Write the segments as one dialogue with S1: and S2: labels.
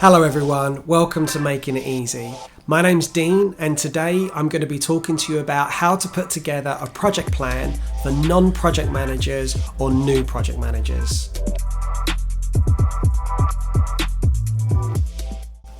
S1: Hello everyone, welcome to Making It Easy. My name's Dean and today I'm going to be talking to you about how to put together a project plan for non-project managers or new project managers.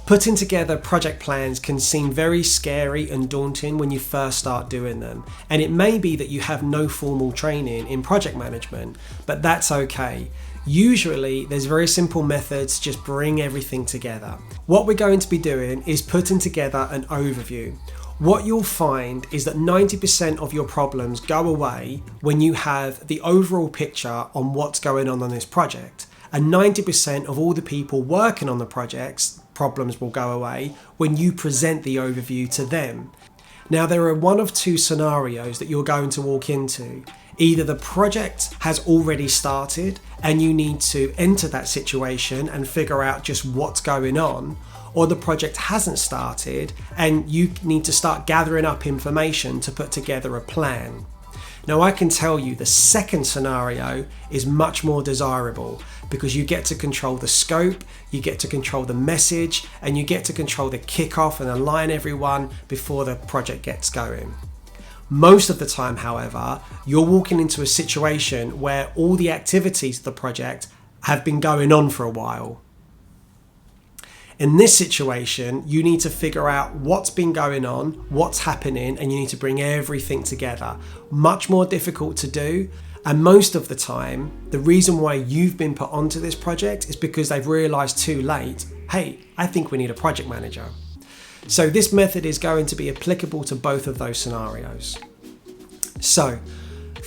S1: Putting together project plans can seem very scary and daunting when you first start doing them, and it may be that you have no formal training in project management, but that's okay. Usually there's very simple methods to just bring everything together. What we're going to be doing is putting together an overview. What you'll find is that 90% of your problems go away when you have the overall picture on what's going on this project. And 90% of all the people working on the projects, problems will go away when you present the overview to them. Now there are one of two scenarios that you're going to walk into. Either the project has already started and you need to enter that situation and figure out just what's going on, or the project hasn't started and you need to start gathering up information to put together a plan. Now I can tell you the second scenario is much more desirable because you get to control the scope, you get to control the message, and you get to control the kickoff and align everyone before the project gets going. Most of the time, however, you're walking into a situation where all the activities of the project have been going on for a while. In this situation, you need to figure out what's been going on, what's happening, and you need to bring everything together. Much more difficult to do. And most of the time, the reason why you've been put onto this project is because they've realized too late, hey, I think we need a project manager. So this method is going to be applicable to both of those scenarios. So,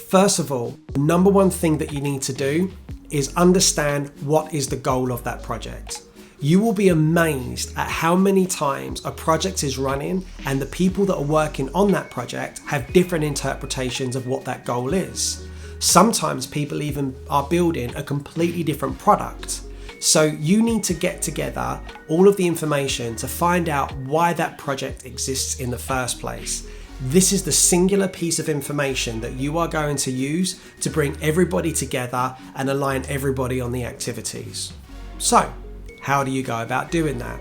S1: first of all, the number one thing that you need to do is understand what is the goal of that project. You will be amazed at how many times a project is running and the people that are working on that project have different interpretations of what that goal is. Sometimes people even are building a completely different product. So you need to get together all of the information to find out why that project exists in the first place. This is the singular piece of information that you are going to use to bring everybody together and align everybody on the activities. So, how do you go about doing that?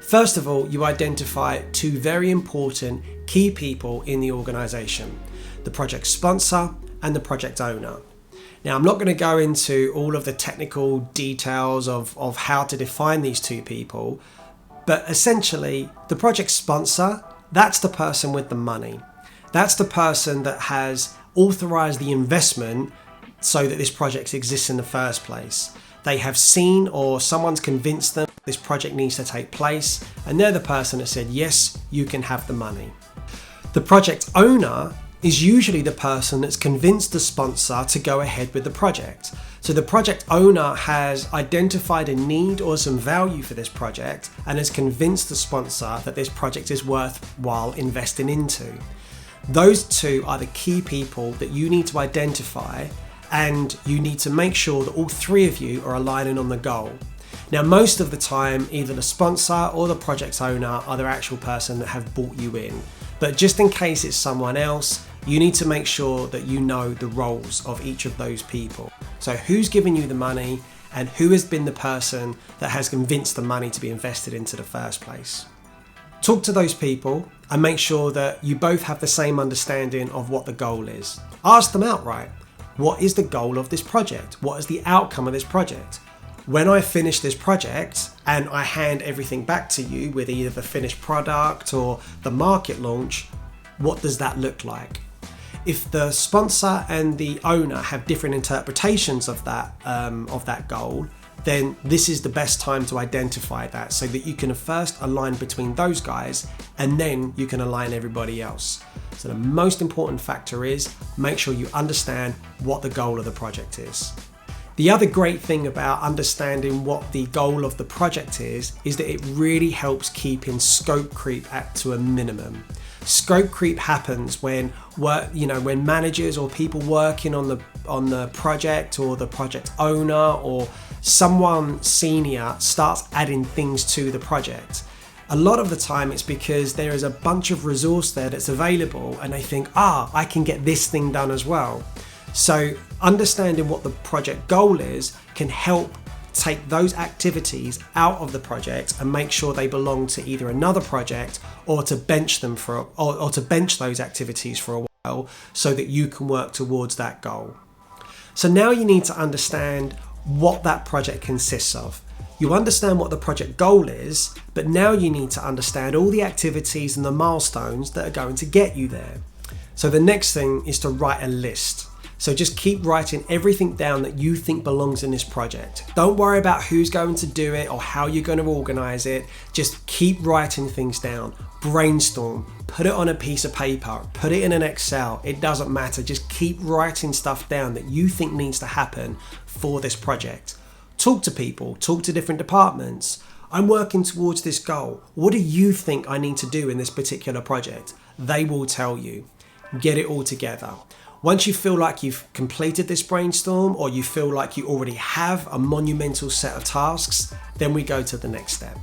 S1: First of all, you identify two very important key people in the organization: the project sponsor and the project owner. Now, I'm not going to go into all of the technical details of how to define these two people, but essentially the project sponsor, that's the person with the money. That's the person that has authorized the investment so that this project exists in the first place. They have seen, or someone's convinced them this project needs to take place, and they're the person that said, yes, you can have the money. The project owner is usually the person that's convinced the sponsor to go ahead with the project. So the project owner has identified a need or some value for this project and has convinced the sponsor that this project is worthwhile investing into. Those two are the key people that you need to identify, and you need to make sure that all three of you are aligning on the goal. Now, most of the time, either the sponsor or the project owner are the actual person that have brought you in. But just in case it's someone else, you need to make sure that you know the roles of each of those people. So who's giving you the money and who has been the person that has convinced the money to be invested into the first place. Talk to those people and make sure that you both have the same understanding of what the goal is. Ask them outright, what is the goal of this project? What is the outcome of this project? When I finish this project and I hand everything back to you with either the finished product or the market launch, what does that look like? If the sponsor and the owner have different interpretations of that goal, then this is the best time to identify that so that you can first align between those guys and then you can align everybody else. So the most important factor is make sure you understand what the goal of the project is. The other great thing about understanding what the goal of the project is that it really helps keeping scope creep to a minimum. Scope creep happens when managers or people working on the project, or the project owner or someone senior starts adding things to the project. A lot of the time it's because there is a bunch of resource there that's available and they think, I can get this thing done as well. So understanding what the project goal is can help take those activities out of the project and make sure they belong to either another project or to bench them or to bench those activities for a while so that you can work towards that goal. So now you need to understand what that project consists of. You understand what the project goal is, but now you need to understand all the activities and the milestones that are going to get you there. So the next thing is to write a list. So just keep writing everything down that you think belongs in this project. Don't worry about who's going to do it or how you're going to organize it. Just keep writing things down. Brainstorm, put it on a piece of paper, put it in an Excel. It doesn't matter. Just keep writing stuff down that you think needs to happen for this project. Talk to people, talk to different departments. I'm working towards this goal. What do you think I need to do in this particular project? They will tell you. Get it all together. Once you feel like you've completed this brainstorm or you feel like you already have a monumental set of tasks, then we go to the next step.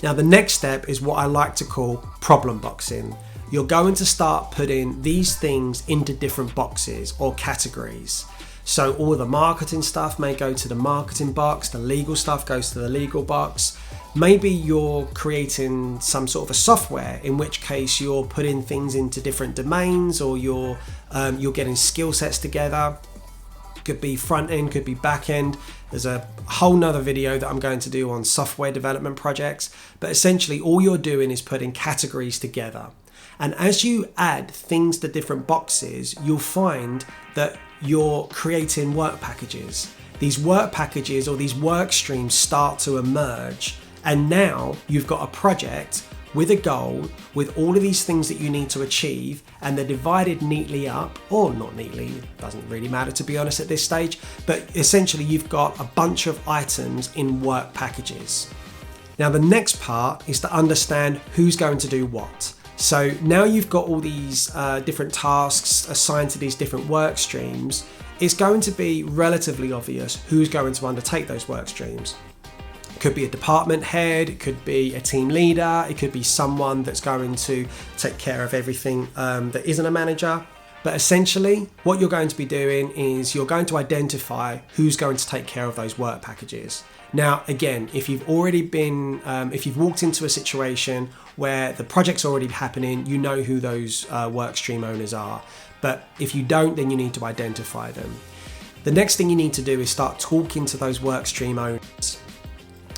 S1: Now, the next step is what I like to call problem boxing. You're going to start putting these things into different boxes or categories. So all the marketing stuff may go to the marketing box, the legal stuff goes to the legal box. Maybe you're creating some sort of a software, in which case you're putting things into different domains, or you're getting skill sets together. Could be front end, could be back end. There's a whole nother video that I'm going to do on software development projects. But essentially all you're doing is putting categories together. And as you add things to different boxes, you'll find that you're creating work packages. These work packages or these work streams start to emerge. And now you've got a project with a goal, with all of these things that you need to achieve, and they're divided neatly up, or not neatly, doesn't really matter to be honest at this stage, but essentially you've got a bunch of items in work packages. Now the next part is to understand who's going to do what. So now you've got all these different tasks assigned to these different work streams, it's going to be relatively obvious who's going to undertake those work streams. It could be a department head, it could be a team leader, it could be someone that's going to take care of everything that isn't a manager. But essentially, what you're going to be doing is you're going to identify who's going to take care of those work packages. Now, again, if you've already been, if you've walked into a situation where the project's already happening, you know who those work stream owners are. But if you don't, then you need to identify them. The next thing you need to do is start talking to those work stream owners,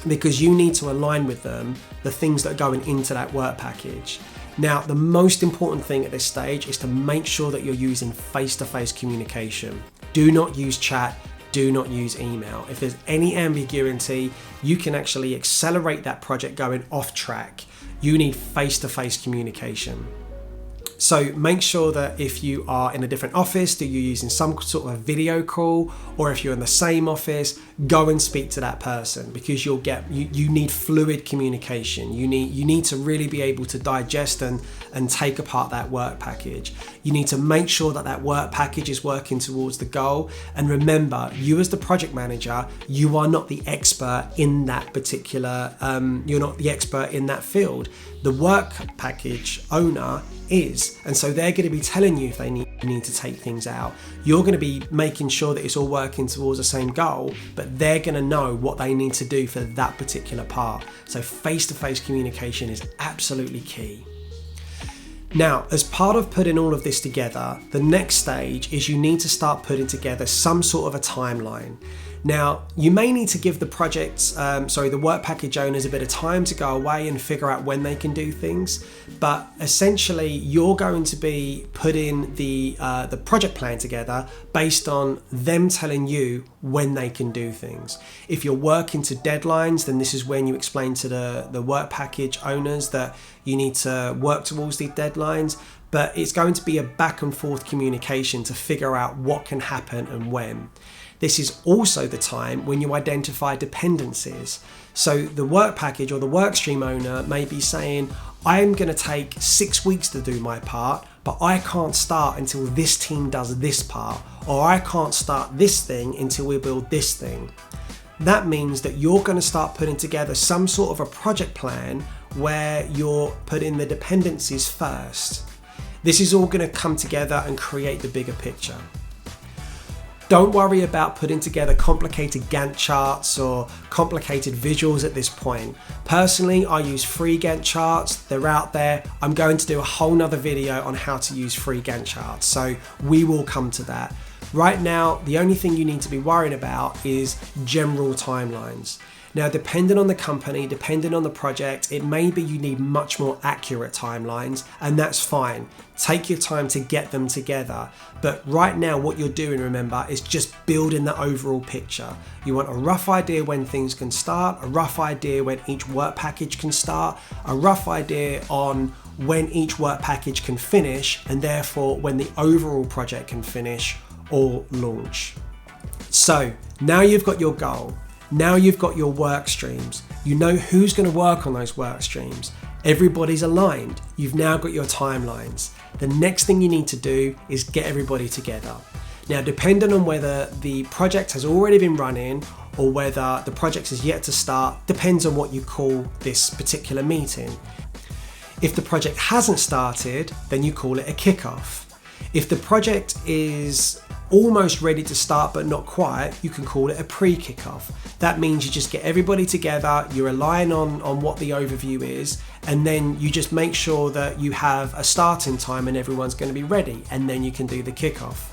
S1: because you need to align with them the things that are going into that work package. Now, the most important thing at this stage is to make sure that you're using face-to-face communication. Do not use chat, do not use email. If there's any ambiguity, you can actually accelerate that project going off track. You need face-to-face communication. So make sure that if you are in a different office, that you're using some sort of a video call, or if you're in the same office, go and speak to that person, because you need fluid communication. You need to really be able to digest and take apart that work package. You need to make sure that that work package is working towards the goal. And remember, you as the project manager, you are not the expert in that particular, you're not the expert in that field. The work package owner is, and so they're going to be telling you if they need to take things out. You're going to be making sure that it's all working towards the same goal, but they're going to know what they need to do for that particular part. So face-to-face communication is absolutely key. Now, as part of putting all of this together, the next stage is you need to start putting together some sort of a timeline. Now, you may need to give the work package owners a bit of time to go away and figure out when they can do things. But essentially, you're going to be putting the project plan together based on them telling you when they can do things. If you're working to deadlines, then this is when you explain to the work package owners that you need to work towards these deadlines. But it's going to be a back and forth communication to figure out what can happen and when. This is also the time when you identify dependencies. So the work package or the work stream owner may be saying, I'm going to take 6 weeks to do my part, but I can't start until this team does this part, or I can't start this thing until we build this thing. That means that you're going to start putting together some sort of a project plan where you're putting the dependencies first. This is all going to come together and create the bigger picture. Don't worry about putting together complicated Gantt charts or complicated visuals at this point. Personally, I use free Gantt charts. They're out there. I'm going to do a whole nother video on how to use free Gantt charts, so we will come to that. Right now, the only thing you need to be worrying about is general timelines. Now, depending on the company, depending on the project, it may be you need much more accurate timelines, and that's fine. Take your time to get them together. But right now, what you're doing, remember, is just building the overall picture. You want a rough idea when things can start, a rough idea when each work package can start, a rough idea on when each work package can finish, and therefore when the overall project can finish or launch. So now you've got your goal. Now you've got your work streams. You know who's going to work on those work streams. Everybody's aligned. You've now got your timelines. The next thing you need to do is get everybody together. Now, depending on whether the project has already been running or whether the project is yet to start, depends on what you call this particular meeting. If the project hasn't started, then you call it a kickoff. If the project is almost ready to start but not quite, you can call it a pre-kickoff. That means you just get everybody together, you align on what the overview is, and then you just make sure that you have a starting time and everyone's going to be ready, and then you can do the kickoff.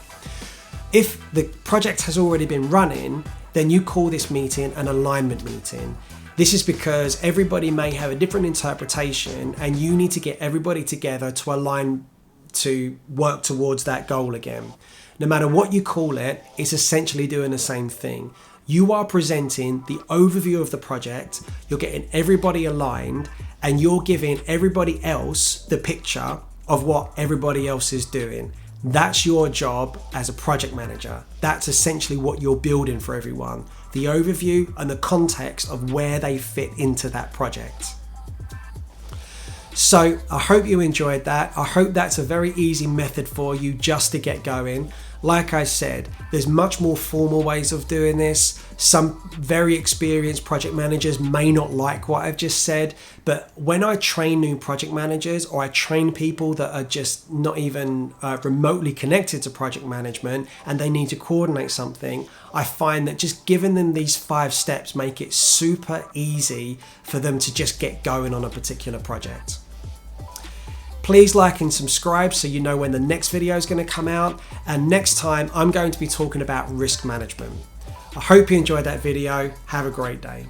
S1: If the project has already been running, then you call this meeting an alignment meeting. This is because everybody may have a different interpretation and you need to get everybody together to align to work towards that goal again. No matter what you call it, it's essentially doing the same thing. You are presenting the overview of the project, you're getting everybody aligned, and you're giving everybody else the picture of what everybody else is doing. That's your job as a project manager. That's essentially what you're building for everyone. The overview and the context of where they fit into that project. So I hope you enjoyed that. I hope that's a very easy method for you just to get going. Like I said, there's much more formal ways of doing this. Some very experienced project managers may not like what I've just said, but when I train new project managers or I train people that are just not even remotely connected to project management and they need to coordinate something, I find that just giving them these 5 steps make it super easy for them to just get going on a particular project. Please like and subscribe so you know when the next video is going to come out, and next time I'm going to be talking about risk management. I hope you enjoyed that video. Have a great day.